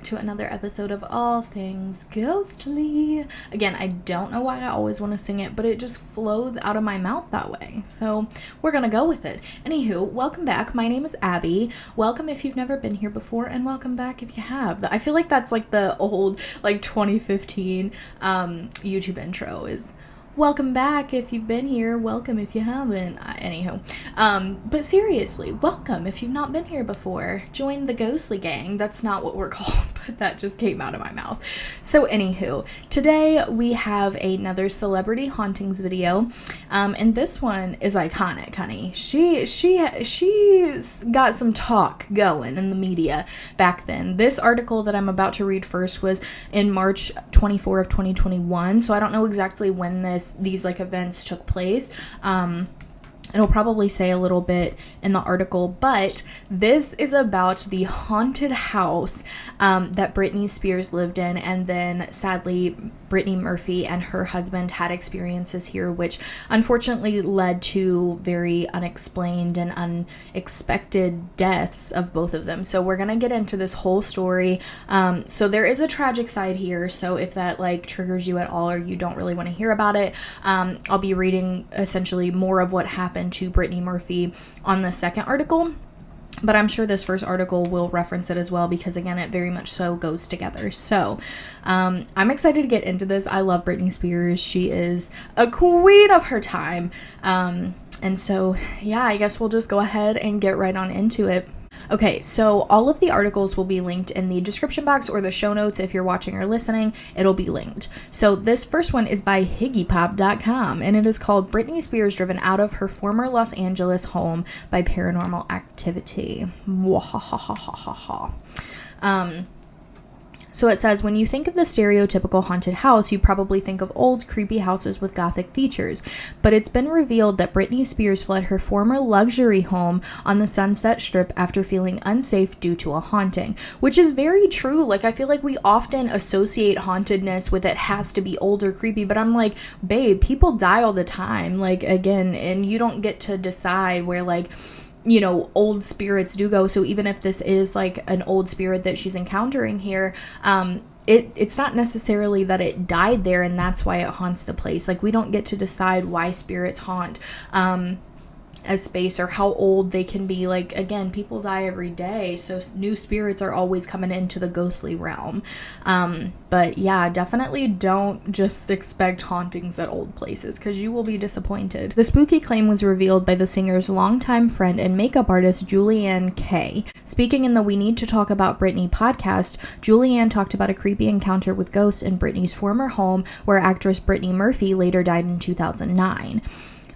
to another episode of All Things Ghostly. Again, I don't know why I always want to sing it, but it just flows out of my mouth that way. So we're going to go with it. Anywho, welcome back. My name is Abbie. Welcome if you've never been here before, and welcome back if you have. I feel like that's like the old, like 2015 YouTube intro is... Welcome back if you've been here. Welcome if you haven't. But seriously, welcome if you've not been here before. Join the Ghostly Gang. That's not what we're called, but that just came out of my mouth. So anywho, today we have another celebrity hauntings video, and this one is iconic, honey. She's got some talk going in the media back then. This article that I'm about to read first was in March 24 of 2021, so I don't know exactly when these like events took place. It'll probably say a little bit in the article, but this is about the haunted house that Britney Spears lived in, and then sadly Brittany Murphy and her husband had experiences here, which unfortunately led to very unexplained and unexpected deaths of both of them. So we're gonna get into this whole story. So there is a tragic side here, so if that like triggers you at all or you don't really want to hear about it, I'll be reading essentially more of what happened to Brittany Murphy on the second article, but I'm sure this first article will reference it as well, because again, it very much so goes together. So I'm excited to get into this. I love Britney Spears. She is a queen of her time, and so yeah, I guess we'll just go ahead and get right on into it. Okay, so all of the articles will be linked in the description box or the show notes. If you're watching or listening, it'll be linked. So this first one is by higgypop.com, and it is called Britney Spears Driven Out of Her Former Los Angeles Home by Paranormal Activity. So it says, when you think of the stereotypical haunted house, you probably think of old, creepy houses with gothic features. But it's been revealed that Britney Spears fled her former luxury home on the Sunset Strip after feeling unsafe due to a haunting. Which is very true. Like, I feel like we often associate hauntedness with it has to be old or creepy. But I'm like, babe, people die all the time. Like, again, and you don't get to decide where, like, you know, old spirits do go. So even if this is like an old spirit that she's encountering here, it's not necessarily that it died there and that's why it haunts the place. Like, we don't get to decide why spirits haunt a space or how old they can be. Like, again, people die every day, so new spirits are always coming into the ghostly realm. But yeah, definitely don't just expect hauntings at old places, because you will be disappointed. The spooky claim was revealed by the singer's longtime friend and makeup artist Julianne Kay. Speaking in the We Need to Talk About Britney podcast, Julianne talked about a creepy encounter with ghosts in Britney's former home, where actress Brittany Murphy later died in 2009.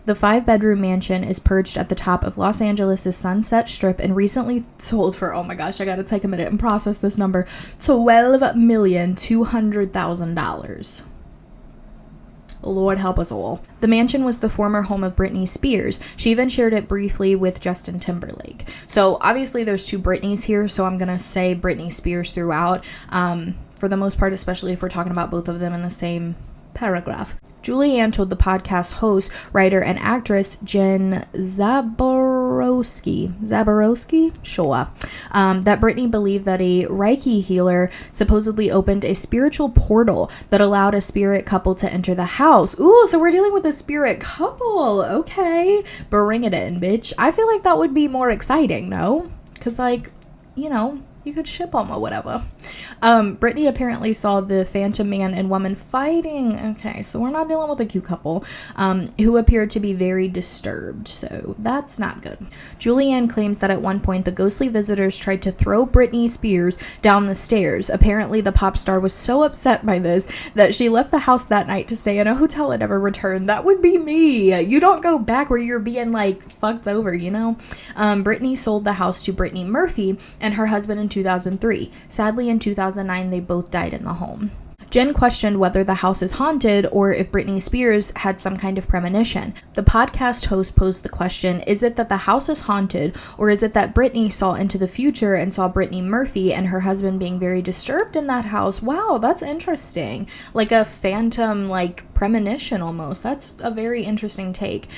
The 5-bedroom mansion is perched at the top of Los Angeles' Sunset Strip and recently sold for, oh my gosh, I gotta take a minute and process this number, $12,200,000. Lord help us all. The mansion was the former home of Britney Spears. She even shared it briefly with Justin Timberlake. So obviously there's two Britneys here, so I'm gonna say Britney Spears throughout, for the most part, especially if we're talking about both of them in the same paragraph. Julianne told the podcast host, writer, and actress Jen Zaborowski, sure, that Britney believed that a Reiki healer supposedly opened a spiritual portal that allowed a spirit couple to enter the house. Ooh, so we're dealing with a spirit couple. Okay, bring it in, bitch. I feel like that would be more exciting, no? Because, like, you know, you could ship them or whatever. Britney apparently saw the phantom man and woman fighting. Okay, so we're not dealing with a cute couple, who appeared to be very disturbed, so that's not good. Julianne claims that at one point the ghostly visitors tried to throw Britney Spears down the stairs. Apparently the pop star was so upset by this that she left the house that night to stay in a hotel and never returned. That would be me. You don't go back where you're being like fucked over, you know? Britney sold the house to Brittany Murphy and her husband in 2003. Sadly, in 2009, they both died in the home. Jen questioned whether the house is haunted or if Britney Spears had some kind of premonition. The podcast host posed the question, is it that the house is haunted, or is it that Britney saw into the future and saw Brittany Murphy and her husband being very disturbed in that house? Wow, that's interesting. Like a phantom, like, premonition almost. That's a very interesting take.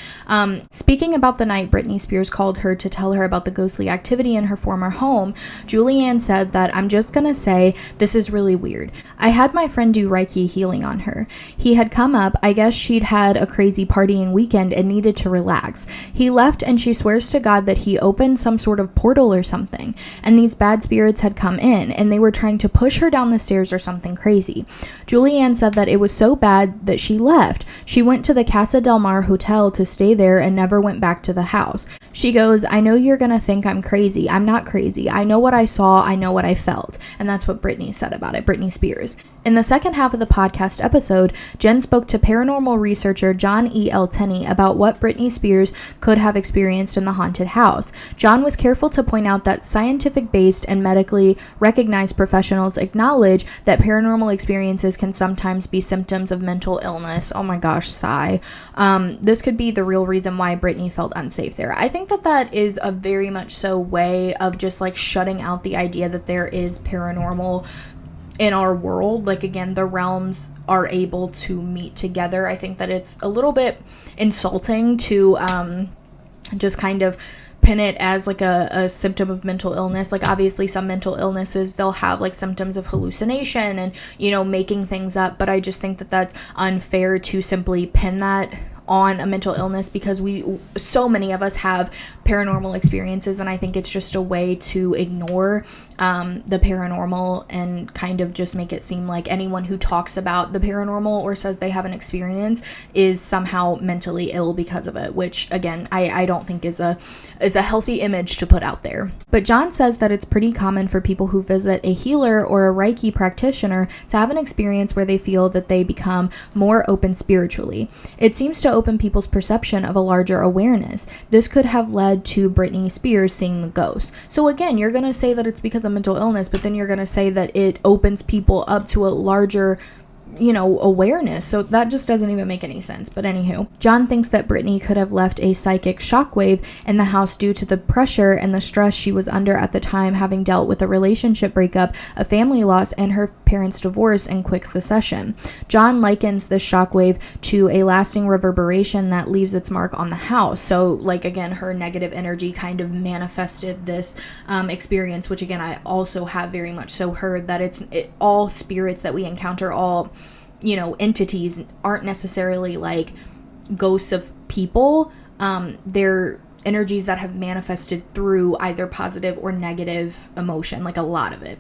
Speaking about the night Britney Spears called her to tell her about the ghostly activity in her former home, Julianne said that, I'm just gonna say, this is really weird. I had my friend do Reiki healing on her. He had come up, I guess she'd had a crazy partying weekend and needed to relax. He left and she swears to God that he opened some sort of portal or something, and these bad spirits had come in and they were trying to push her down the stairs or something crazy. Julianne said that it was so bad that she left. She went to the Casa del Mar hotel to stay there and never went back to the house. She goes, I know you're gonna think I'm crazy. I'm not crazy. I know what I saw. I know what I felt. And that's what Britney said about it, Britney Spears. In the second half of the podcast episode, Jen spoke to paranormal researcher John E. L. Tenney about what Britney Spears could have experienced in the haunted house. John was careful to point out that scientific-based and medically recognized professionals acknowledge that paranormal experiences can sometimes be symptoms of mental illness. Oh my gosh, sigh. This could be the real reason why Britney felt unsafe there. I think that that is a very much so way of just like shutting out the idea that there is paranormal in our world. Like, again, the realms are able to meet together. I think that it's a little bit insulting to just kind of pin it as like a symptom of mental illness. Like, obviously some mental illnesses, they'll have like symptoms of hallucination and, you know, making things up, but I just think that that's unfair to simply pin that on a mental illness, because so many of us have paranormal experiences, and I think it's just a way to ignore the paranormal and kind of just make it seem like anyone who talks about the paranormal or says they have an experience is somehow mentally ill because of it, which again I don't think is a healthy image to put out there. But John says that it's pretty common for people who visit a healer or a Reiki practitioner to have an experience where they feel that they become more open spiritually. It seems to open people's perception of a larger awareness. This could have led to Britney Spears seeing the ghost. So again, you're going to say that it's because of mental illness, but then you're going to say that it opens people up to a larger, you know, awareness. So that just doesn't even make any sense. But anywho, John thinks that Britney could have left a psychic shockwave in the house due to the pressure and the stress she was under at the time, having dealt with a relationship breakup, a family loss, and her parents' divorce in quick succession. John likens this shockwave to a lasting reverberation that leaves its mark on the house. So, like, again, her negative energy kind of manifested this experience, which again, I also have very much so heard that all spirits that we encounter, all, you know, entities aren't necessarily like ghosts of people. They're energies that have manifested through either positive or negative emotion, like a lot of it.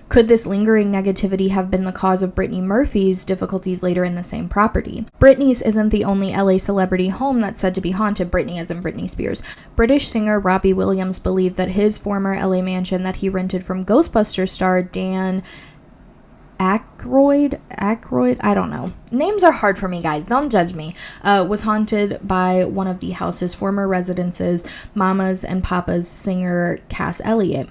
Could this lingering negativity have been the cause of Brittany Murphy's difficulties later in the same property? Britney's isn't the only LA celebrity home that's said to be haunted, Britney as in Britney Spears. British singer Robbie Williams believed that his former LA mansion that he rented from Ghostbusters star Dan Aykroyd, I don't know. Names are hard for me, guys. Don't judge me. Was haunted by one of the house's former residents, Mama's and Papa's singer Cass Elliot,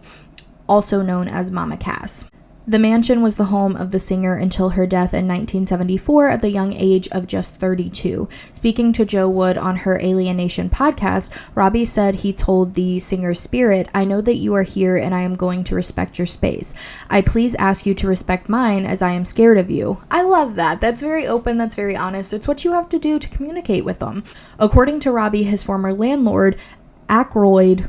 also known as Mama Cass. The mansion was the home of the singer until her death in 1974 at the young age of just 32. Speaking to Joe Wood on her Alienation podcast, Robbie said he told the singer's spirit, "I know that you are here and I am going to respect your space. I please ask you to respect mine as I am scared of you." I love that. That's very open. That's very honest. It's what you have to do to communicate with them. According to Robbie, his former landlord, Aykroyd,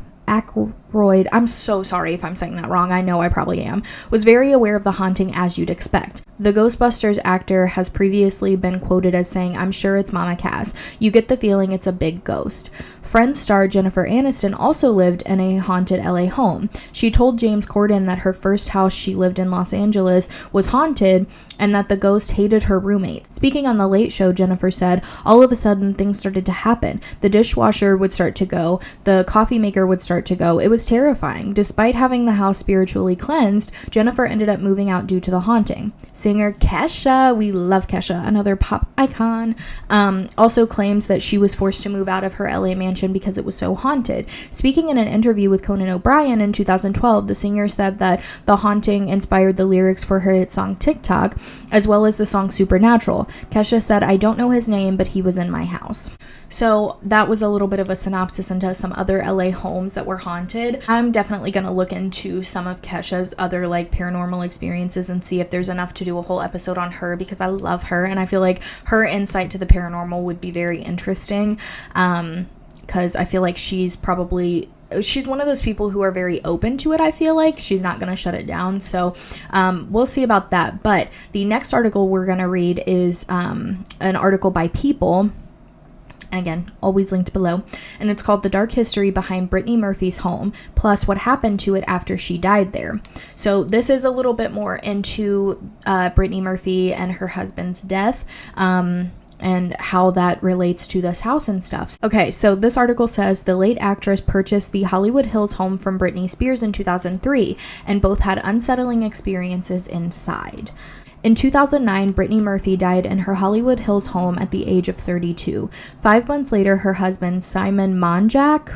I'm so sorry if I'm saying that wrong, I know I probably am, was very aware of the haunting, as you'd expect. The Ghostbusters actor has previously been quoted as saying, "I'm sure it's Mama Cass. You get the feeling it's a big ghost." Friends star Jennifer Aniston also lived in a haunted LA home. She told James Corden that her first house she lived in Los Angeles was haunted and that the ghost hated her roommates. Speaking on The Late Show, Jennifer said, "All of a sudden things started to happen. The dishwasher would start to go. The coffee maker would start to go. It was was terrifying. Despite having the house spiritually cleansed, Jennifer ended up moving out due to the haunting. Singer Kesha, we love Kesha, another pop icon, also claims that she was forced to move out of her LA mansion because it was so haunted. Speaking in an interview with Conan O'Brien in 2012, the singer said that the haunting inspired the lyrics for her hit song TikTok, as well as the song Supernatural. Kesha said, "I don't know his name, but he was in my house." So that was a little bit of a synopsis into some other LA homes that were haunted. I'm definitely going to look into some of Kesha's other like paranormal experiences and see if there's enough to do a whole episode on her, because I love her and I feel like her insight to the paranormal would be very interesting, because I feel like she's one of those people who are very open to it. I feel like she's not going to shut it down. So we'll see about that. But the next article we're going to read is an article by People. And again, always linked below. And it's called The Dark History Behind Britney Murphy's Home, plus what happened to it after she died there. So this is a little bit more into Britney Murphy and her husband's death. And how that relates to this house and stuff. Okay, so this article says the late actress purchased the Hollywood Hills home from Britney Spears in 2003, and both had unsettling experiences inside. In 2009, Britney Murphy died in her Hollywood Hills home at the age of 32. 5 months later, her husband, Simon Monjack,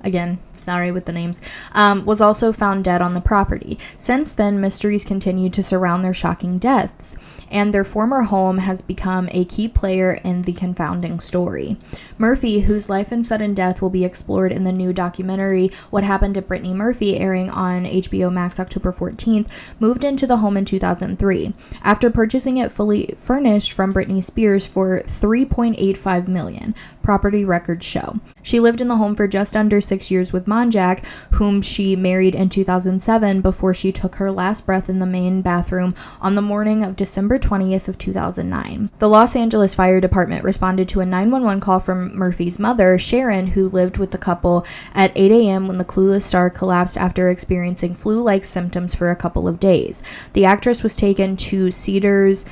again, sorry with the names, was also found dead on the property. Since then, mysteries continue to surround their shocking deaths, and their former home has become a key player in the confounding story. Murphy, whose life and sudden death will be explored in the new documentary What Happened to Britney Murphy, airing on HBO Max October 14th, moved into the home in 2003, after purchasing it fully furnished from Britney Spears for $3.85 million, property records show. She lived in the home for just under 6 years with Monjack, whom she married in 2007, before she took her last breath in the main bathroom on the morning of December 20th of 2009. The Los Angeles Fire Department responded to a 911 call from Murphy's mother, Sharon, who lived with the couple, at 8 a.m. when the clueless star collapsed after experiencing flu-like symptoms for a couple of days. The actress was taken to Cedars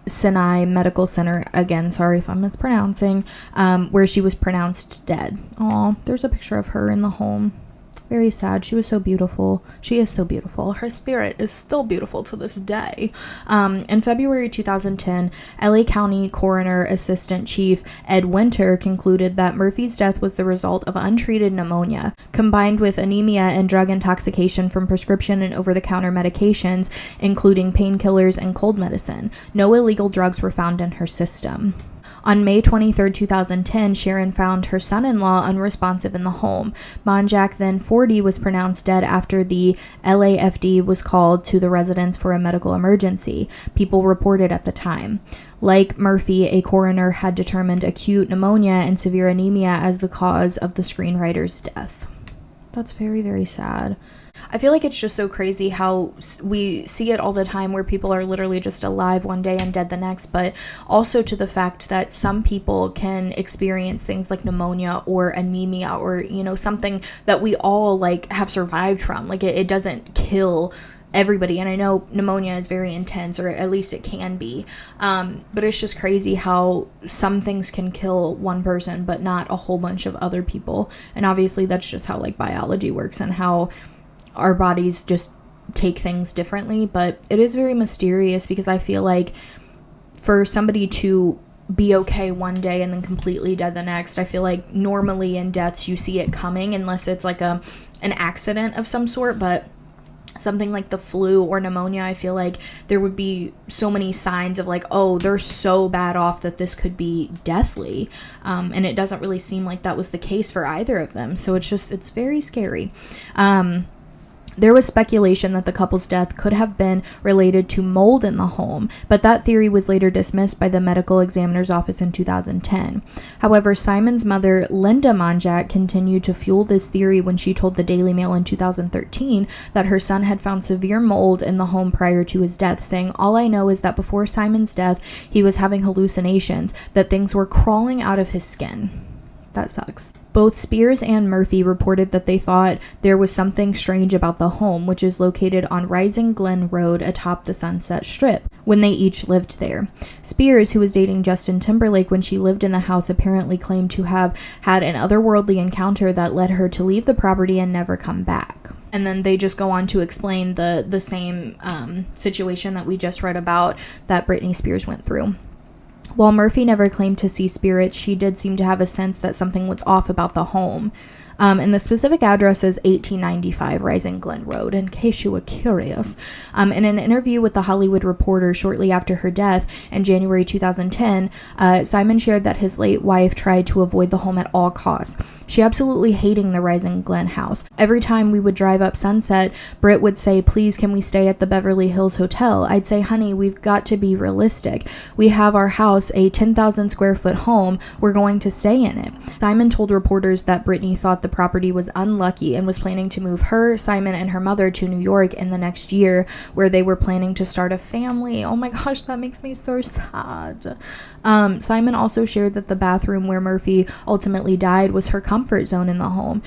Sinai Medical Center, again, sorry if I'm mispronouncing, where she was pronounced dead. Aw, there's a picture of her in the home. Very sad. She was so beautiful. She is so beautiful. Her spirit is still beautiful to this day. In February 2010, LA County Coroner Assistant Chief Ed Winter concluded that Murphy's death was the result of untreated pneumonia, combined with anemia and drug intoxication from prescription and over-the-counter medications, including painkillers and cold medicine. No illegal drugs were found in her system. On May 23, 2010, Sharon found her son-in-law unresponsive in the home. Monjack, then 40, was pronounced dead after the LAFD was called to the residence for a medical emergency, People reported at the time. Like Murphy, a coroner had determined acute pneumonia and severe anemia as the cause of the screenwriter's death. That's very, very sad. I feel like it's just so crazy how we see it all the time, where people are literally just alive one day and dead the next, but also to the fact that some people can experience things like pneumonia or anemia, or, you know, something that we all like have survived from. Like it doesn't kill everybody, and I know pneumonia is very intense, or at least it can be, but it's just crazy how some things can kill one person but not a whole bunch of other people. And obviously that's just how like biology works and how our bodies just take things differently. But it is very mysterious, because I feel like for somebody to be okay one day and then completely dead the next, I feel like normally in deaths you see it coming, unless it's like an accident of some sort. But something like the flu or pneumonia, I feel like there would be so many signs of like, oh, they're so bad off that this could be deathly, and it doesn't really seem like that was the case for either of them. So it's very scary. There was speculation that the couple's death could have been related to mold in the home, but that theory was later dismissed by the medical examiner's office in 2010. However, Simon's mother, Linda Monjack, continued to fuel this theory when she told the Daily Mail in 2013 that her son had found severe mold in the home prior to his death, saying, "All I know is that before Simon's death, he was having hallucinations, that things were crawling out of his skin." That sucks. Both Spears and Murphy reported that they thought there was something strange about the home, which is located on Rising Glen Road atop the Sunset Strip. when they each lived there. Spears, who was dating Justin Timberlake when she lived in the house, apparently claimed to have had an otherworldly encounter that led her to leave the property and never come back. And then they just go on to explain the same situation that we just read about that Britney Spears went through. While Murphy never claimed to see spirits, she did seem to have a sense that something was off about the home. And the specific address is 1895 Rising Glen Road, in case you were curious. In an interview with The Hollywood Reporter shortly after her death in January 2010, Simon shared that his late wife tried to avoid the home at all costs. She absolutely hating the Rising Glen house. Every time we would drive up Sunset, Britt would say, "Please, can we stay at the Beverly Hills Hotel?" I'd say, "Honey, we've got to be realistic. We have our house, a 10,000 square foot home. We're going to stay in it." Simon told reporters that Britney thought the property was unlucky and was planning to move her, Simon, and her mother to New York in the next year, where they were planning to start a family. Oh my gosh, that makes me so sad. Simon also shared that the bathroom where Murphy ultimately died was her comfort zone in the home,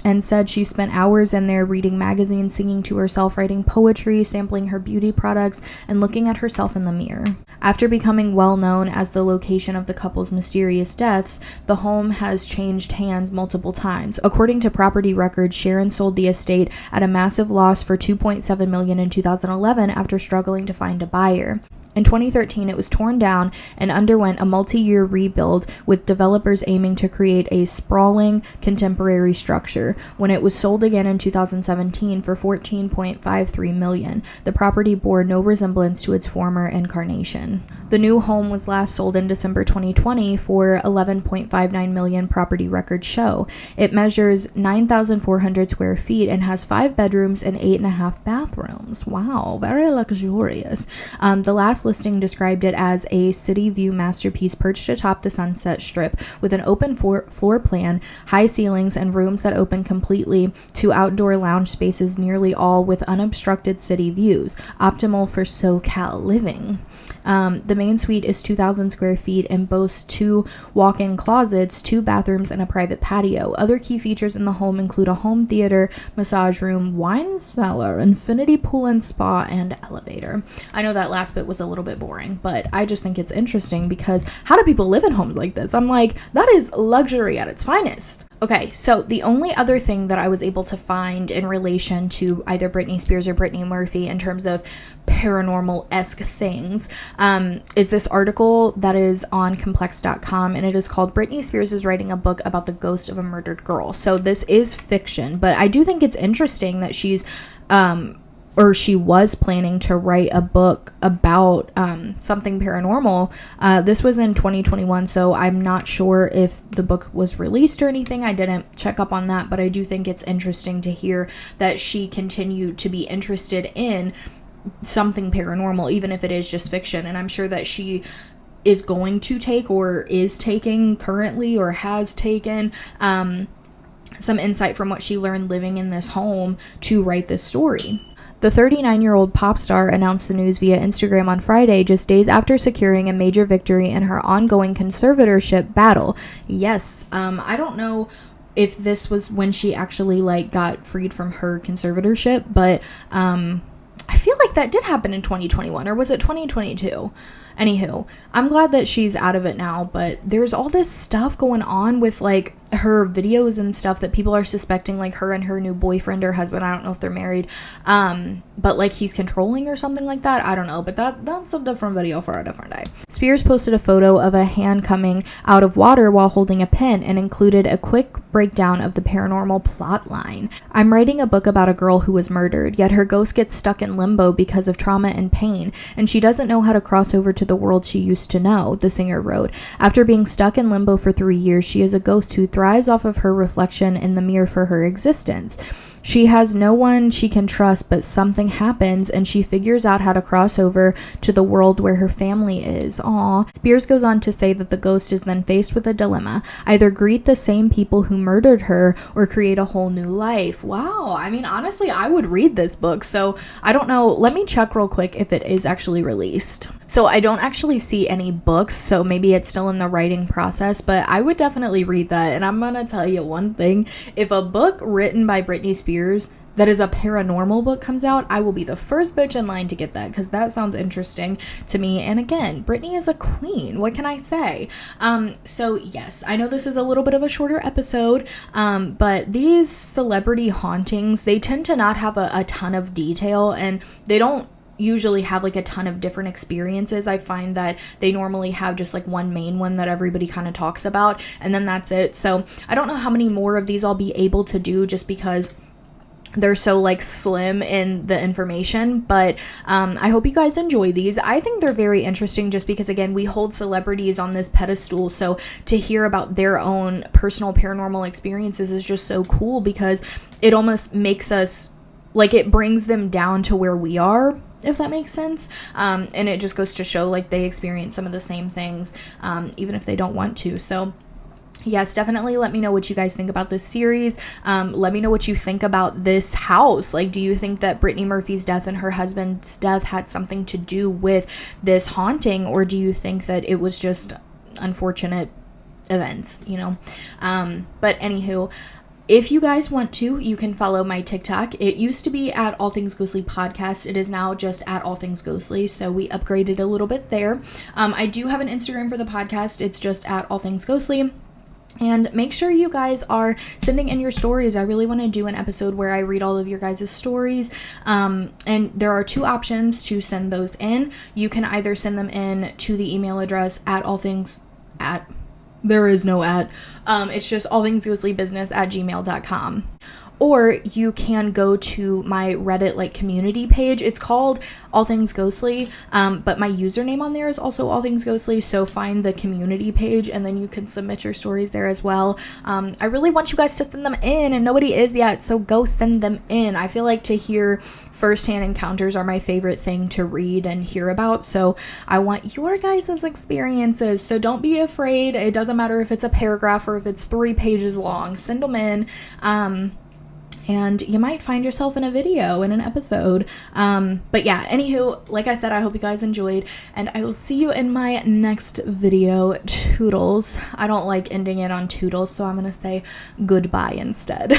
and said she spent hours in there reading magazines, singing to herself, writing poetry, sampling her beauty products, and looking at herself in the mirror. After becoming well known as the location of the couple's mysterious deaths, the home has changed hands multiple times. According to property records, Sharon sold the estate at a massive loss for $2.7 million in 2011 after struggling to find a buyer. In 2013, it was torn down and underwent a multi-year rebuild, with developers aiming to create a sprawling, contemporary structure. When it was sold again in 2017 for $14.53 million, the property bore no resemblance to its former incarnation. The new home was last sold in December 2020 for $11.59 million, property records show. It measures 9,400 square feet and has 5 bedrooms and 8.5 bathrooms. Wow, very luxurious. The last listing described it as a city view masterpiece perched atop the Sunset Strip with an open floor plan, high ceilings, and rooms that open completely to outdoor lounge spaces, nearly all with unobstructed city views, optimal for SoCal living. The main suite is 2,000 square feet and boasts 2 walk-in closets, 2 bathrooms, and a private patio. Other key features in the home include a home theater, massage room, wine cellar, infinity pool and spa, and elevator. I know that last bit was a little bit boring, but I just think it's interesting because how do people live in homes like this? I'm like, that is luxury at its finest. Okay, so the only other thing that I was able to find in relation to either Britney Spears or Britney Murphy in terms of paranormal-esque things is this article that is on complex.com, and it is called "Britney Spears is Writing a Book About the Ghost of a Murdered Girl." So this is fiction, but I do think it's interesting that she was planning to write a book about something paranormal. This was in 2021, so I'm not sure if the book was released or anything. I didn't check up on that, but I do think it's interesting to hear that she continued to be interested in something paranormal, even if it is just fiction. And I'm sure that she is going to take, or is taking currently, or has taken some insight from what she learned living in this home to write this story. The 39-year-old pop star announced the news via Instagram on Friday, just days after securing a major victory in her ongoing conservatorship battle. Yes, I don't know if this was when she actually got freed from her conservatorship, but I feel like that did happen in 2021, or was it 2022? Anywho, I'm glad that she's out of it now, but there's all this stuff going on with her videos and stuff that people are suspecting her and her new boyfriend or husband, I don't know if they're married, but he's controlling or something like that. I don't know, but that's a different video for a different day. Spears posted a photo of a hand coming out of water while holding a pen and included a quick breakdown of the paranormal plot line. "I'm writing a book about a girl who was murdered, yet her ghost gets stuck in limbo because of trauma and pain, and she doesn't know how to cross over to the world she used to know," the singer wrote. After being stuck in limbo for 3 years, she is a ghost who thrives off of her reflection in the mirror for her existence. She has no one she can trust, but something happens and she figures out how to cross over to the world where her family is. Aww. Spears goes on to say that the ghost is then faced with a dilemma: either greet the same people who murdered her or create a whole new life. Wow. I mean, honestly, I would read this book, so I don't know. Let me check real quick if it is actually released. So I don't actually see any books, so maybe it's still in the writing process, but I would definitely read that. And I'm gonna tell you one thing: if a book written by Britney Spears that is a paranormal book comes out, I will be the first bitch in line to get that, because that sounds interesting to me. And again, Britney is a queen. What can I say? So yes, I know this is a little bit of a shorter episode, but these celebrity hauntings, they tend to not have a ton of detail, and they don't usually have like a ton of different experiences. I find that they normally have just like one main one that everybody kind of talks about, and then that's it. So I don't know how many more of these I'll be able to do, just because they're so like slim in the information, but I hope you guys enjoy these. I think they're very interesting, just because again, we hold celebrities on this pedestal, so to hear about their own personal paranormal experiences is just so cool, because it almost makes us like, it brings them down to where we are, if that makes sense. And it just goes to show like they experience some of the same things, even if they don't want to. So yes, definitely let me know what you guys think about this series. Let me know what you think about this house. Like, do you think that Brittany Murphy's death and her husband's death had something to do with this haunting, or do you think that it was just unfortunate events, you know? But anywho, if you guys want to, you can follow my TikTok. It used to be at All Things Ghostly Podcast. It is now just at All Things Ghostly, so we upgraded a little bit there. I do have an Instagram for the podcast. It's just at All Things Ghostly. And make sure you guys are sending in your stories. I really want to do an episode where I read all of your guys' stories. And there are two options to send those in. You can either send them in to the email address at there is no at. It's just allthingsghostlybusiness@gmail.com. Or you can go to my Reddit like community page. It's called All Things Ghostly, but my username on there is also All Things Ghostly. So find the community page, and then you can submit your stories there as well. I really want you guys to send them in, and nobody is yet, so go send them in. I feel like to hear firsthand encounters are my favorite thing to read and hear about. So I want your guys' experiences. So don't be afraid. It doesn't matter if it's a paragraph or if it's 3 pages long. Send them in. And you might find yourself in a video, in an episode. But yeah, anywho, like I said, I hope you guys enjoyed, and I will see you in my next video. Toodles. I don't like ending it on toodles, so I'm gonna say goodbye instead.